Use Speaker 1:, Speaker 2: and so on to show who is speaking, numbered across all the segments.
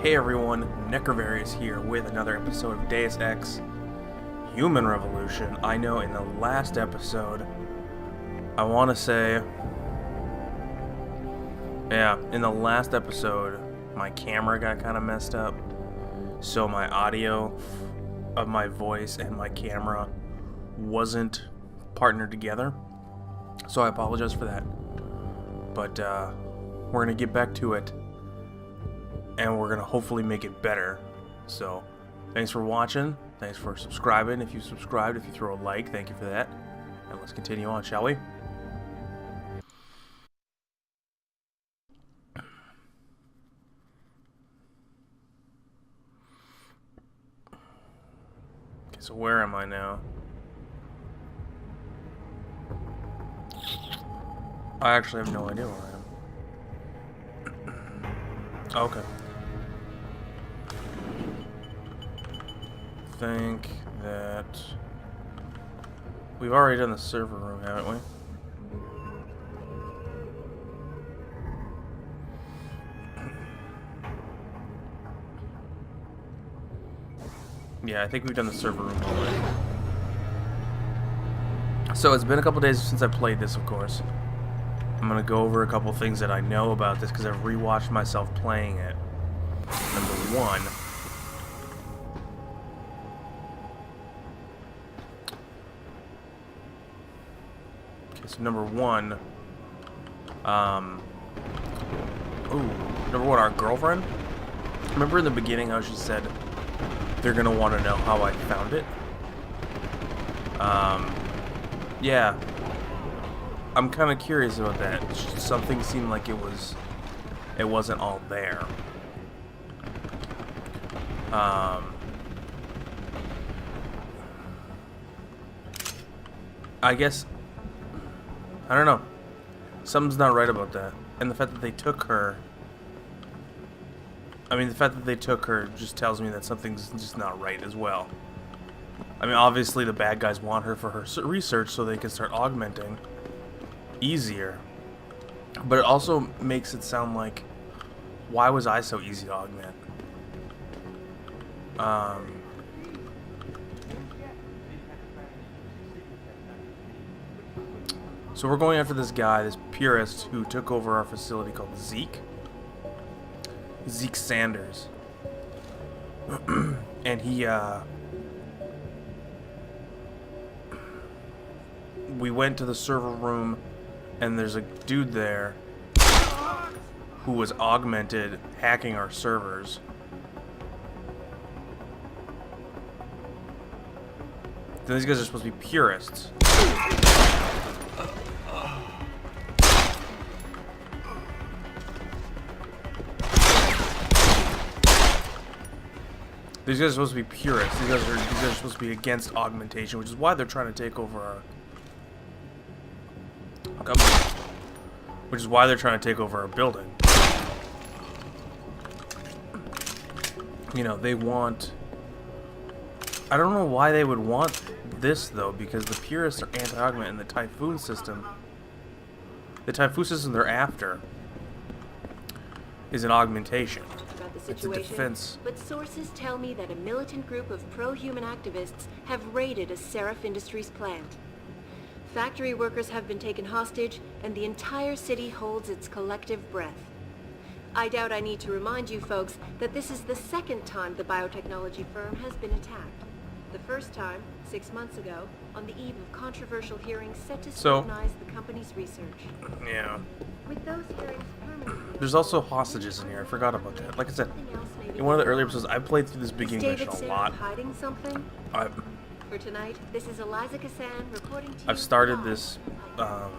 Speaker 1: Hey everyone, Necrovarius here with another episode of Deus Ex Human Revolution. I know in the last episode, I want to say, in the last episode, my camera got kind of messed up. So my audio of my voice and my camera wasn't partnered together. So I apologize for that. But we're going to get back to it. And we're going to hopefully make it better. So, thanks for watching. Thanks for subscribing. If you subscribed, if you throw a like, thank you for that. And let's continue on, shall we? Okay, so where am I now? I actually have no idea where I am. Okay. Think that we've already done the server room, haven't we? Yeah, I think we've done the server room already. So it's been a couple days since I played this, of course. I'm gonna go over a couple things that I know about this because I've rewatched myself playing it. Number one. So number one, our girlfriend. Remember in the beginning how she said they're gonna want to know how I found it? Yeah, I'm kind of curious about that. Something seemed like it wasn't all there. I guess. I don't know. Something's not right about that. And the fact that they took her... just tells me that something's just not right as well. I mean, obviously the bad guys want her for her research so they can start augmenting easier. But it also makes it sound like, why was I so easy to augment? So we're going after this guy, this purist, who took over our facility called Zeke Sanders. And we went to the server room, and there's a dude there who was augmented, hacking our servers. Then these guys are supposed to be purists. These guys are supposed to be purists. These guys are supposed to be against augmentation, which is why they're trying to take over our... Which is why they're trying to take over our building. You know, they want... I don't know why they would want this, though, because the purists are anti-augment in the Typhoon system. The Typhoon system they're after is an augmentation. It's a defense.
Speaker 2: But sources tell me that a militant group of pro-human activists have raided a Seraph Industries plant. Factory workers have been taken hostage, and the entire city holds its collective breath. I doubt I need to remind you folks that this is the second time the biotechnology firm has been attacked. The first time, 6 months ago, on the eve of controversial hearings set to scrutinize the company's research.
Speaker 1: Yeah.
Speaker 2: With those hearings permanently...
Speaker 1: There's also hostages in here. I forgot about that. Like I said, in one of the earlier episodes, I played through this beginning mission a lot.
Speaker 2: Hiding something? For tonight, this is Eliza Kassan reporting to you.
Speaker 1: I've started this. I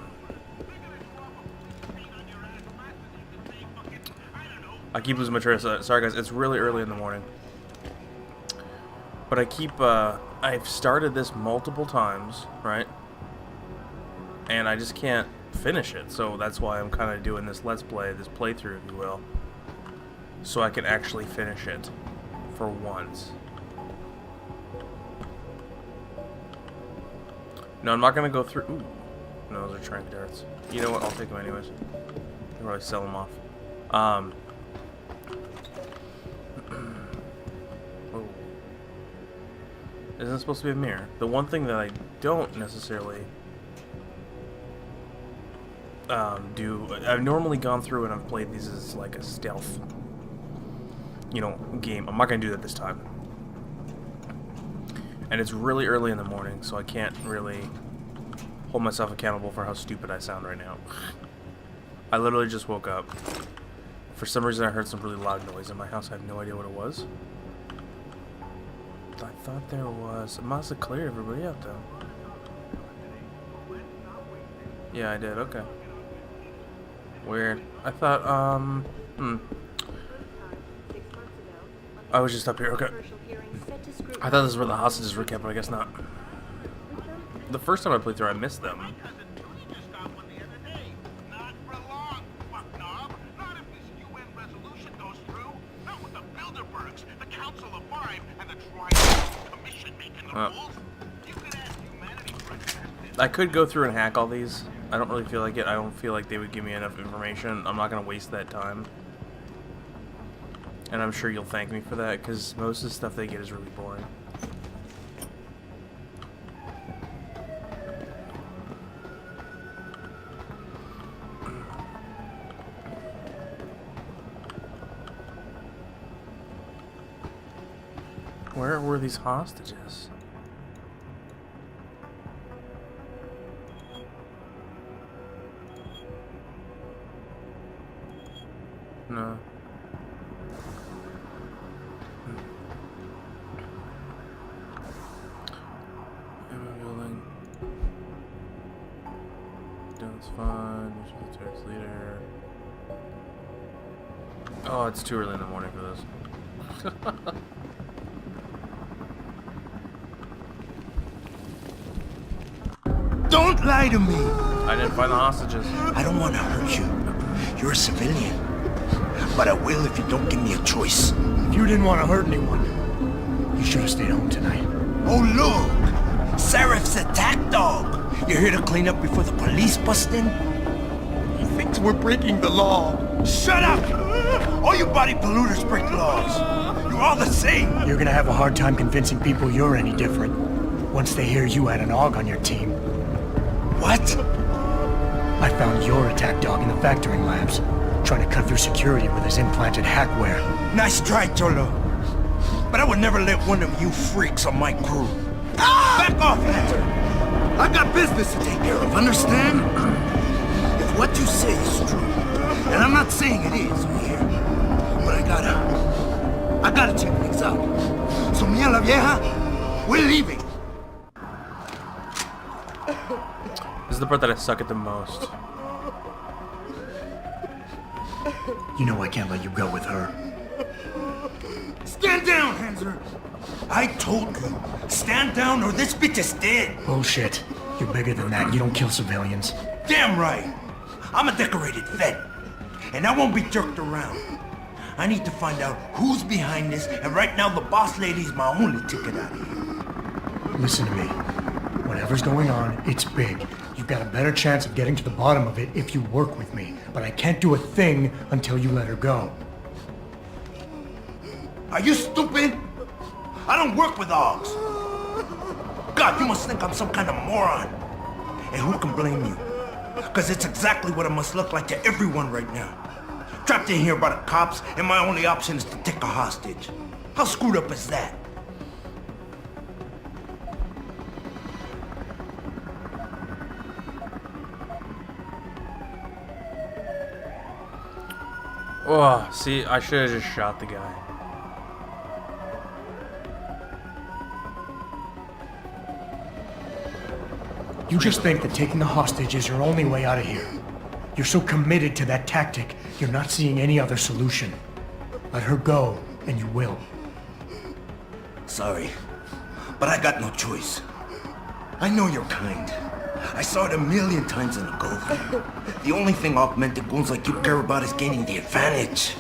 Speaker 1: keep losing my train of thought. Sorry, guys. It's really early in the morning. But I keep. I've started this multiple times, right? And I just can't finish it. So that's why I'm kind of doing this let's play, this playthrough, if you will, so I can actually finish it for once. No, I'm not gonna go through. Ooh, no, those are trank darts. You know what? I'll take them anyways. I'll probably sell them off. Isn't it supposed to be a mirror? The one thing that I don't necessarily do... I've normally gone through and I've played these as like a stealth, you know, game. I'm not going to do that this time. And it's really early in the morning, so I can't really hold myself accountable for how stupid I sound right now. I literally just woke up. For some reason I heard some really loud noise in my house. I have no idea what it was. I thought there was... It must have cleared everybody out though. Yeah, I did. Okay. Weird. I thought, I was just up here. Okay. I thought this was where the hostages were kept, but I guess not. The first time I played through, I missed them. I could go through and hack all these. I don't really feel like it. I don't feel like they would give me enough information. I'm not going to waste that time. And I'm sure you'll thank me for that, because most of the stuff they get is really boring. Where were these hostages? No. Ammo building. That's fine. Terrorist leader. Oh, it's too early in the morning for this.
Speaker 3: Don't lie to me!
Speaker 1: I didn't find the hostages.
Speaker 3: I don't want to hurt you. You're a civilian. But I will if you don't give me a choice.
Speaker 4: If you didn't want to hurt anyone, you should have stayed home tonight.
Speaker 3: Oh, look! Seraph's attack dog! You're here to clean up before the police bust in? He thinks we're breaking the law. Shut up! All you body polluters break laws. You're all the same.
Speaker 4: You're gonna have a hard time convincing people you're any different once they hear you had an AUG on your team.
Speaker 3: What?
Speaker 4: I found your attack dog in the factoring labs, trying to cut through security with his implanted hackware.
Speaker 3: Nice try, Cholo. But I would never let one of you freaks on my crew. Back off, Hunter! I got business to take care of, understand? If what you say is true, and I'm not saying it is here, but I gotta check things out. So me and la vieja, we're leaving.
Speaker 1: This is the part that I suck at the most.
Speaker 4: You know I can't let you go with her.
Speaker 3: Stand down, Hanser! I told you, stand down or this bitch is dead.
Speaker 4: Bullshit. You're bigger than that. You don't kill civilians.
Speaker 3: Damn right. I'm a decorated vet, and I won't be jerked around. I need to find out who's behind this, and right now the boss lady's my only ticket out of here.
Speaker 4: Listen to me. Whatever's going on, it's big. You've got a better chance of getting to the bottom of it if you work with me. But I can't do a thing until you let her go.
Speaker 3: Are you stupid? I don't work with AUGs. God, you must think I'm some kind of moron. And who can blame you? Because it's exactly what it must look like to everyone right now. Trapped in here by the cops, and my only option is to take a hostage. How screwed up is that?
Speaker 1: Oh, see, I should have just shot the guy.
Speaker 4: You just think that taking the hostage is your only way out of here. You're so committed to that tactic, you're not seeing any other solution. Let her go, and you will.
Speaker 3: Sorry, but I got no choice. I know you're kind. I saw it a million times in the Gulf. The only thing augmented goons like you care about is gaining the advantage.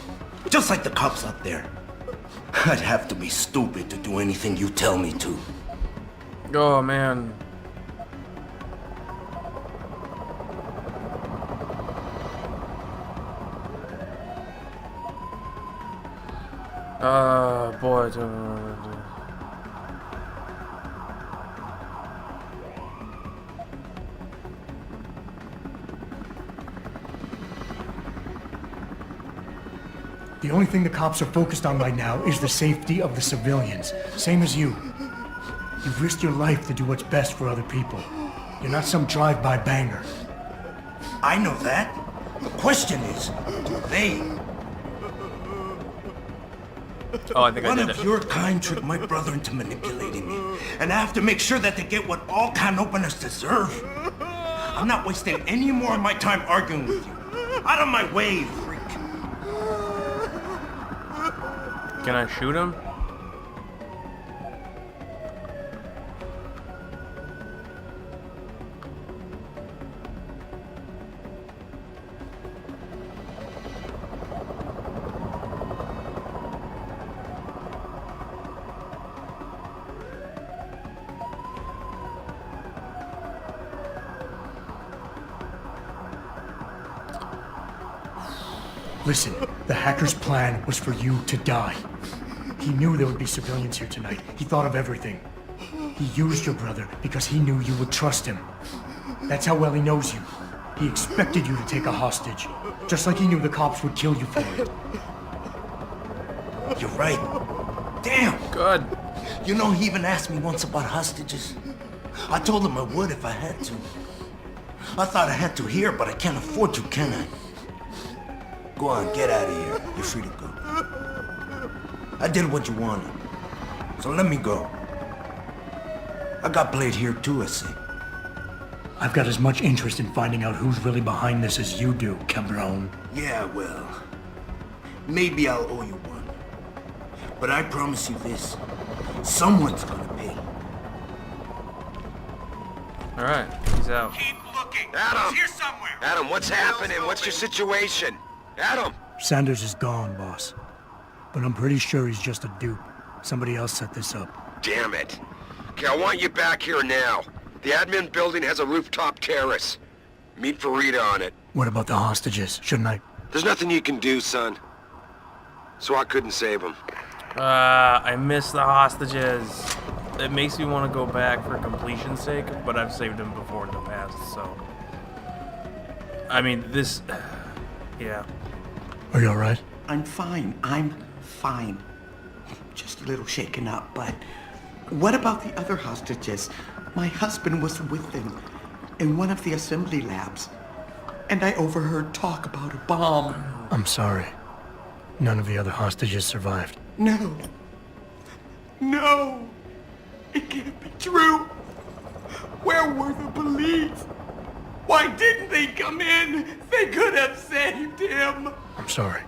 Speaker 3: Just like the cops out there. I'd have to be stupid to do anything you tell me to.
Speaker 1: Oh, man. Boy.
Speaker 4: The only thing the cops are focused on right now is the safety of the civilians. Same as you. You've risked your life to do what's best for other people. You're not some drive-by banger.
Speaker 3: I know that. The question is, do they?
Speaker 1: Oh, I think I
Speaker 3: One
Speaker 1: did
Speaker 3: of
Speaker 1: it.
Speaker 3: your kind tricked my brother into manipulating me. And I have to make sure that they get what all can openers deserve. I'm not wasting any more of my time arguing with you. Out of my way, freak.
Speaker 1: Can I shoot him?
Speaker 4: Listen, the hacker's plan was for you to die. He knew there would be civilians here tonight. He thought of everything. He used your brother because he knew you would trust him. That's how well he knows you. He expected you to take a hostage, just like he knew the cops would kill you for it.
Speaker 3: You're right. Damn.
Speaker 1: Good.
Speaker 3: You know, he even asked me once about hostages. I told him I would if I had to. I thought I had to here, but I can't afford to, can I? Go on, get out of here. You're free to go. I did what you wanted, so let me go. I got played here too, I see.
Speaker 4: I've got as much interest in finding out who's really behind this as you do, Cabron.
Speaker 3: Yeah, well, maybe I'll owe you one. But I promise you this, someone's gonna pay.
Speaker 1: Alright, he's out.
Speaker 3: Keep looking.
Speaker 5: Adam!
Speaker 3: He's here somewhere.
Speaker 5: Adam, what's happening? What's your situation? Adam!
Speaker 4: Sanders is gone, boss. But I'm pretty sure he's just a dupe. Somebody else set this up.
Speaker 5: Damn it. Okay, I want you back here now. The admin building has a rooftop terrace. Meet Farida on it.
Speaker 4: What about the hostages? Shouldn't I?
Speaker 5: There's nothing you can do, son. So I couldn't save them.
Speaker 1: I miss the hostages. It makes me want to go back for completion's sake, but I've saved them before in the past, so... I mean, this... Yeah.
Speaker 4: Are you alright?
Speaker 6: I'm fine. I'm fine. Just a little shaken up, but... What about the other hostages? My husband was with them in one of the assembly labs, and I overheard talk about a bomb.
Speaker 4: I'm sorry. None of the other hostages survived.
Speaker 6: No. No! It can't be true! Where were the police? Why didn't they come in? They could have saved him!
Speaker 4: I'm sorry.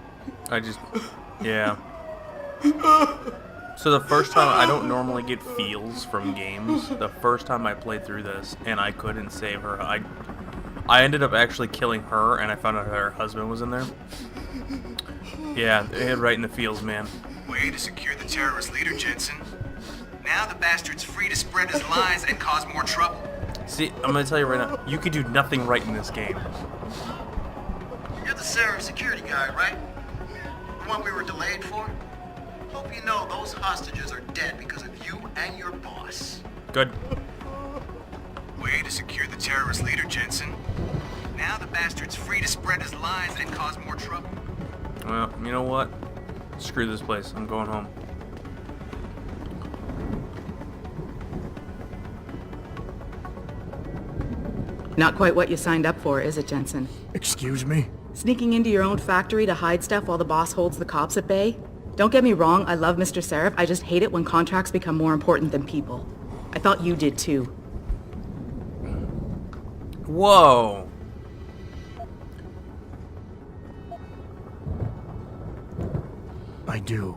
Speaker 1: Yeah. So the first time, I don't normally get feels from games. The first time I played through this, and I couldn't save her, I ended up actually killing her, and I found out that her husband was in there. Yeah, it hit right in the feels, man.
Speaker 7: Way to secure the terrorist leader, Jensen. Now the bastard's free to spread his lies and cause more trouble.
Speaker 1: See, I'm gonna tell you right now, you could do nothing right in this game.
Speaker 7: You're the Seraph security guy, right? The one we were delayed for? Hope you know those hostages are dead because of you and your boss.
Speaker 1: Good.
Speaker 7: Way to secure the terrorist leader, Jensen. Now the bastard's free to spread his lies and cause more trouble.
Speaker 1: Well, you know what? Screw this place. I'm going home.
Speaker 8: Not quite what you signed up for, is it, Jensen?
Speaker 4: Excuse me?
Speaker 8: Sneaking into your own factory to hide stuff while the boss holds the cops at bay? Don't get me wrong, I love Mr. Seraph. I just hate it when contracts become more important than people. I thought you did too.
Speaker 1: Whoa!
Speaker 4: I do.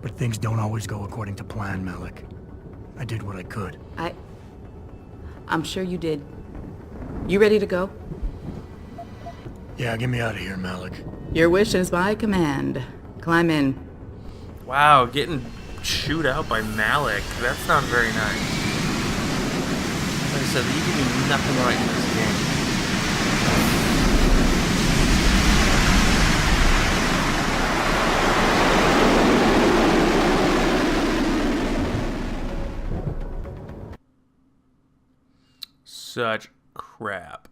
Speaker 4: But things don't always go according to plan, Malik. I did what I could.
Speaker 8: I'm sure you did. You ready to go?
Speaker 4: Yeah, get me out of here, Malik.
Speaker 8: Your wish is my command. Climb in.
Speaker 1: Wow, getting chewed out by Malik. That's not very nice. Like I said, you can do nothing right in this game. Such crap.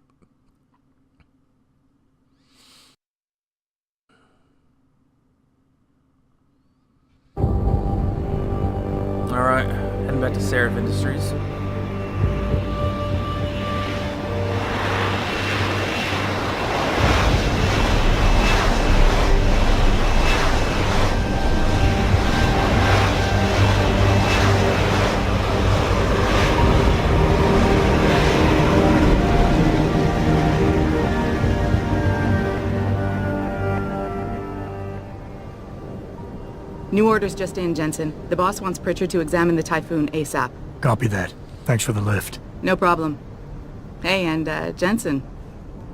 Speaker 1: Alright, heading back to Seraph Industries.
Speaker 8: New orders just in, Jensen. The boss wants Pritchard to examine the Typhoon ASAP.
Speaker 4: Copy that. Thanks for the lift.
Speaker 8: No problem. Hey, and Jensen,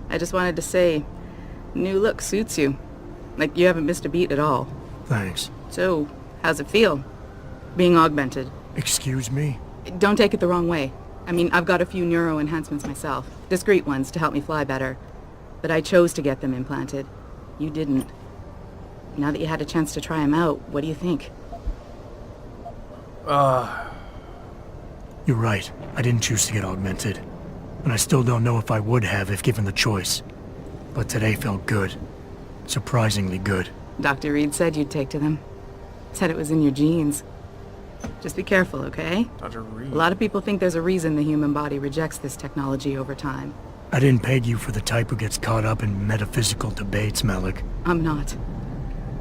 Speaker 8: I just wanted to say, new look suits you. Like, you haven't missed a beat at all.
Speaker 4: Thanks.
Speaker 8: So, how's it feel? Being augmented?
Speaker 4: Excuse me?
Speaker 8: Don't take it the wrong way. I mean, I've got a few neuro enhancements myself. Discreet ones to help me fly better. But I chose to get them implanted. You didn't. Now that you had a chance to try them out, what do you think?
Speaker 4: You're right. I didn't choose to get augmented. And I still don't know if I would have if given the choice. But today felt good. Surprisingly good.
Speaker 8: Dr. Reed said you'd take to them. Said it was in your genes. Just be careful, okay?
Speaker 1: Dr. Reed.
Speaker 8: A lot of people think there's a reason the human body rejects this technology over time.
Speaker 4: I didn't peg you for the type who gets caught up in metaphysical debates, Malik.
Speaker 8: I'm not.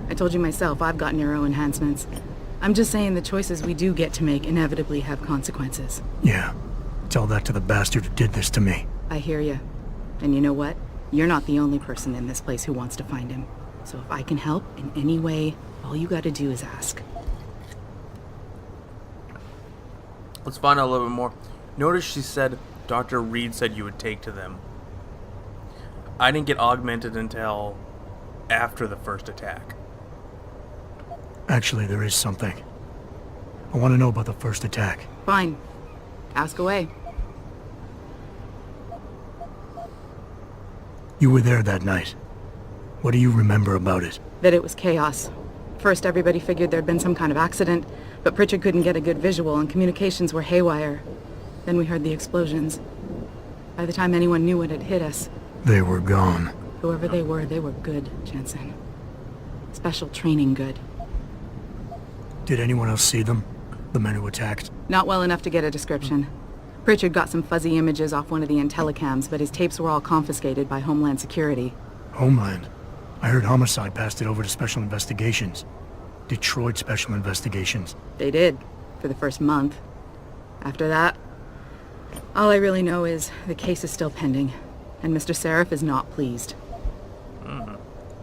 Speaker 8: I told you myself, I've got neuro enhancements. I'm just saying the choices we do get to make inevitably have consequences.
Speaker 4: Yeah. Tell that to the bastard who did this to me.
Speaker 8: I hear you. And you know what? You're not the only person in this place who wants to find him. So if I can help in any way, all you gotta do is ask.
Speaker 1: Let's find out a little bit more. Notice she said Dr. Reed said you would take to them. I didn't get augmented until after the first attack.
Speaker 4: Actually, there is something. I want to know about the first attack.
Speaker 8: Fine. Ask away.
Speaker 4: You were there that night. What do you remember about it?
Speaker 8: That it was chaos. First, everybody figured there'd been some kind of accident, but Pritchard couldn't get a good visual and communications were haywire. Then we heard the explosions. By the time anyone knew what had hit us...
Speaker 4: They were gone.
Speaker 8: Whoever they were good, Jensen. Special training good.
Speaker 4: Did anyone else see them? The men who attacked?
Speaker 8: Not well enough to get a description. Pritchard got some fuzzy images off one of the Intellicams, but his tapes were all confiscated by Homeland Security.
Speaker 4: Homeland? I heard Homicide passed it over to Special Investigations. Detroit Special Investigations.
Speaker 8: They did, for the first month. After that, all I really know is the case is still pending, and Mr. Seraph is not pleased.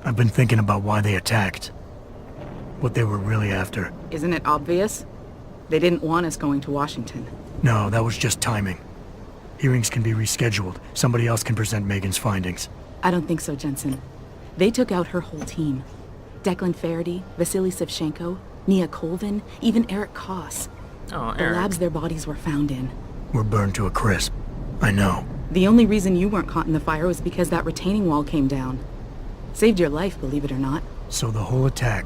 Speaker 4: I've been thinking about why they attacked. What they were really after.
Speaker 8: Isn't it obvious? They didn't want us going to Washington.
Speaker 4: No, that was just timing. Hearings can be rescheduled. Somebody else can present Megan's findings.
Speaker 8: I don't think so, Jensen. They took out her whole team. Declan Faraday, Vasily Savchenko, Nia Colvin, even Eric Koss.
Speaker 1: Oh,
Speaker 8: The
Speaker 1: Eric.
Speaker 8: labs their bodies were found in.
Speaker 4: We're burned to a crisp. I know.
Speaker 8: The only reason you weren't caught in the fire was because that retaining wall came down. Saved your life, believe it or not.
Speaker 4: So the whole attack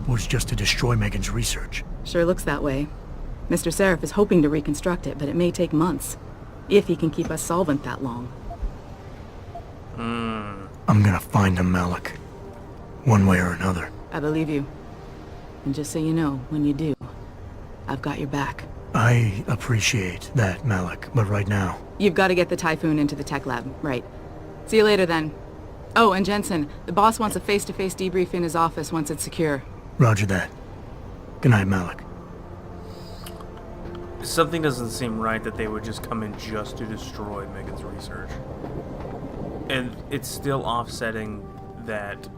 Speaker 4: was just to destroy Megan's research.
Speaker 8: Sure looks that way. Mr. Seraph is hoping to reconstruct it, but it may take months. If he can keep us solvent that long.
Speaker 4: I'm gonna find him, Malik. One way or another.
Speaker 8: I believe you. And just so you know, when you do, I've got your back.
Speaker 4: I appreciate that, Malik, but right now...
Speaker 8: You've got to get the Typhoon into the tech lab, right. See you later then. Oh, and Jensen, the boss wants a face-to-face debrief in his office once it's secure.
Speaker 4: Roger that. Good night, Malik.
Speaker 1: Something doesn't seem right that they would just come in just to destroy Megan's research. And it's still offsetting that...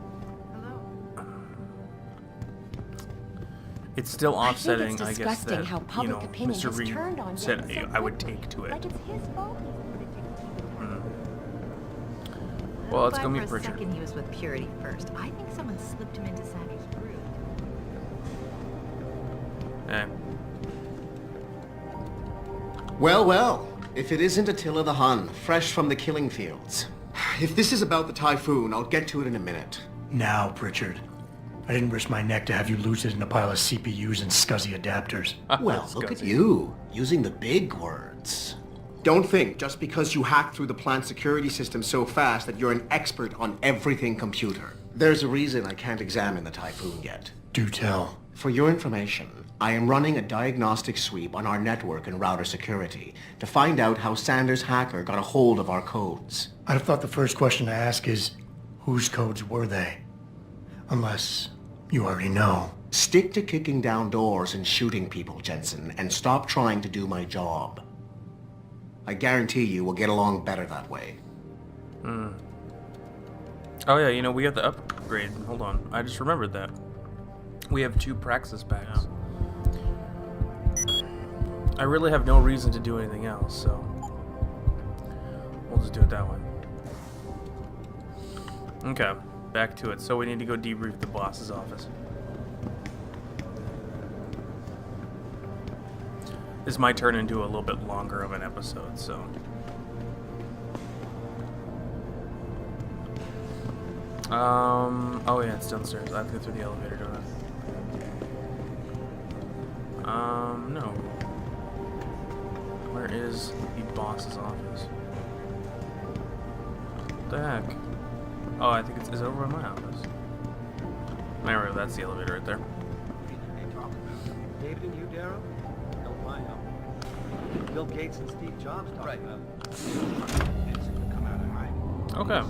Speaker 1: It's still offsetting, I guess, that,
Speaker 2: how
Speaker 1: you
Speaker 2: public
Speaker 1: know,
Speaker 2: opinion
Speaker 1: Mr.
Speaker 2: has
Speaker 1: Reed
Speaker 2: turned on
Speaker 1: said
Speaker 2: him
Speaker 1: hey,
Speaker 2: so
Speaker 1: I would take to it.
Speaker 2: Like it's his fault.
Speaker 1: Well, it's
Speaker 9: But
Speaker 1: gonna be
Speaker 9: for a
Speaker 1: Pritchard.
Speaker 9: second he was with Purity first. I think someone slipped him into Sandra's brood.
Speaker 1: Eh.
Speaker 7: Well, well. If it isn't Attila the Hun, fresh from the killing fields. If this is about the Typhoon, I'll get to it in a minute.
Speaker 4: Now, Pritchard. I didn't risk my neck to have you lose it in a pile of CPUs and scuzzy adapters.
Speaker 7: Well, look at
Speaker 1: Scuzzy.
Speaker 7: you, using the big words. Don't think just because you hacked through the plant security system so fast that you're an expert on everything computer. There's a reason I can't examine the Typhoon yet.
Speaker 4: Do tell.
Speaker 10: For your information, I am running a diagnostic sweep on our network and router security to find out how Sanders' hacker got a hold of our codes.
Speaker 4: I'd have thought the first question to ask is, whose codes were they? Unless you already know.
Speaker 10: Stick to kicking down doors and shooting people, Jensen, and stop trying to do my job. I guarantee you we'll get along better that way.
Speaker 1: Oh yeah, you know, we got the upgrade. Hold on, I just remembered that. We have 2 Praxis packs. I really have no reason to do anything else, so we'll just do it that way. Okay, back to it. So we need to go debrief the boss's office. This might turn into a little bit longer of an episode, so... oh yeah, it's downstairs. I have to go through the elevator, don't I? No. Where is the boss's office? What the heck? Oh, I think it's over in my office. Anyway, that's the elevator right there.
Speaker 11: David and you, Darrow? Don't mind them. Bill Gates and Steve Jobs talking about come out of hiding.
Speaker 1: Okay.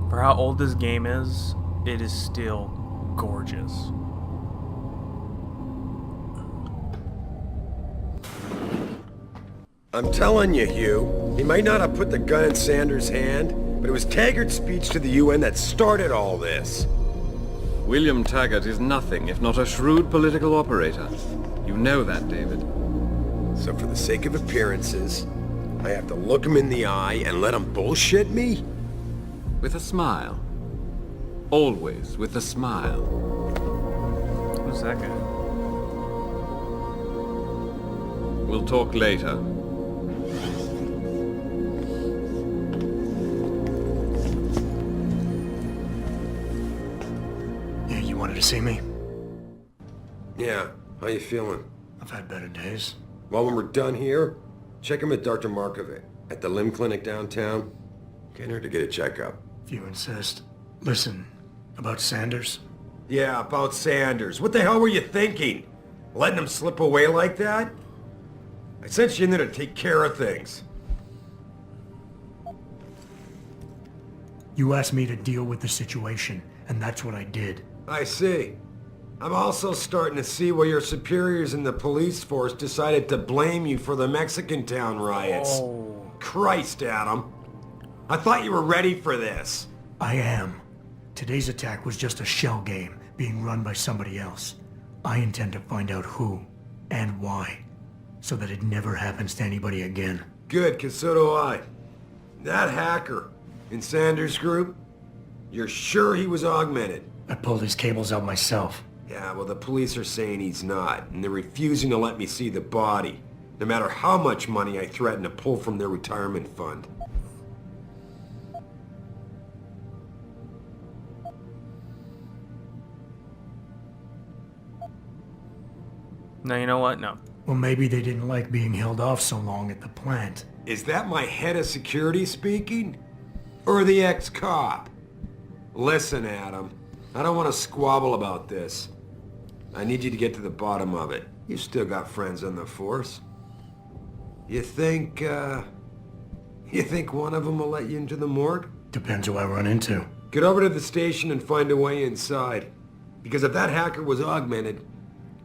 Speaker 1: For how old this game is, it is still gorgeous.
Speaker 5: I'm telling you, Hugh, he might not have put the gun in Sanders' hand, but it was Taggart's speech to the UN that started all this.
Speaker 12: William Taggart is nothing if not a shrewd political operator. You know that, David.
Speaker 5: So for the sake of appearances, I have to look him in the eye and let him bullshit me?
Speaker 12: With a smile. Always with a smile.
Speaker 1: Who's that guy?
Speaker 12: We'll talk later.
Speaker 4: Yeah, you wanted to see me?
Speaker 5: Yeah, how you feeling?
Speaker 4: I've had better days.
Speaker 5: Well, when we're done here, check him at Dr. Markovic at the limb clinic downtown. Get her to get a checkup.
Speaker 4: If you insist. Listen, about Sanders?
Speaker 5: Yeah, about Sanders. What the hell were you thinking? Letting him slip away like that? I sent you in there to take care of things.
Speaker 4: You asked me to deal with the situation, and that's what I did.
Speaker 5: I see. I'm also starting to see why your superiors in the police force decided to blame you for the Mexican town riots.
Speaker 1: Oh.
Speaker 5: Christ, Adam. I thought you were ready for this.
Speaker 4: I am. Today's attack was just a shell game being run by somebody else. I intend to find out who and why, so that it never happens to anybody again.
Speaker 5: Good, 'cause so do I. That hacker in Sanders' group, you're sure he was augmented?
Speaker 4: I pulled his cables out myself.
Speaker 5: Yeah, well, the police are saying he's not, and they're refusing to let me see the body, no matter how much money I threaten to pull from their retirement fund.
Speaker 1: No, you know what? No.
Speaker 4: Well, maybe they didn't like being held off so long at the plant.
Speaker 5: Is that my head of security speaking? Or the ex-cop? Listen, Adam, I don't want to squabble about this. I need you to get to the bottom of it. You still got friends on the force. You think one of them will let you into the morgue?
Speaker 4: Depends who I run into.
Speaker 5: Get over to the station and find a way inside. Because if that hacker was augmented,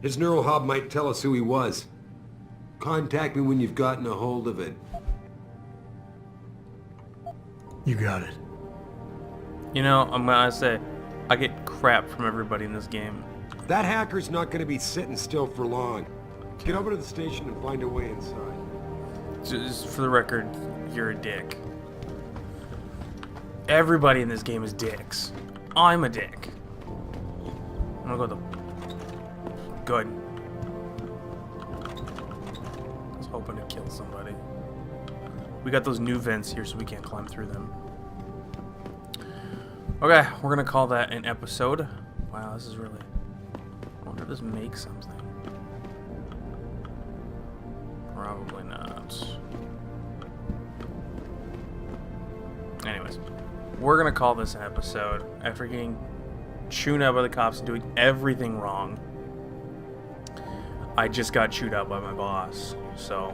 Speaker 5: his neural hub might tell us who he was. Contact me when you've gotten a hold of it.
Speaker 4: You got it.
Speaker 1: You know, I'm gonna say, I get crap from everybody in this game.
Speaker 5: That hacker's not gonna be sitting still for long. Get over to the station and find a way inside.
Speaker 1: Just for the record, you're a dick. Everybody in this game is dicks. I'm a dick. I'm gonna go the... Good. I was hoping to kill somebody. We got those new vents here so we can't climb through them. Okay, we're gonna call that an episode. Wow, this is really... I wonder if this makes something. Probably not. Anyways. we're gonna call this an episode. After getting chewed out by the cops and doing everything wrong, I just got chewed out by my boss. So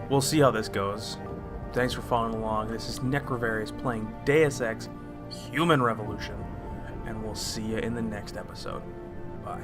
Speaker 1: we'll see how this goes. Thanks for following along. This is Necrovarius playing Deus Ex Human Revolution, and we'll see you in the next episode. Bye.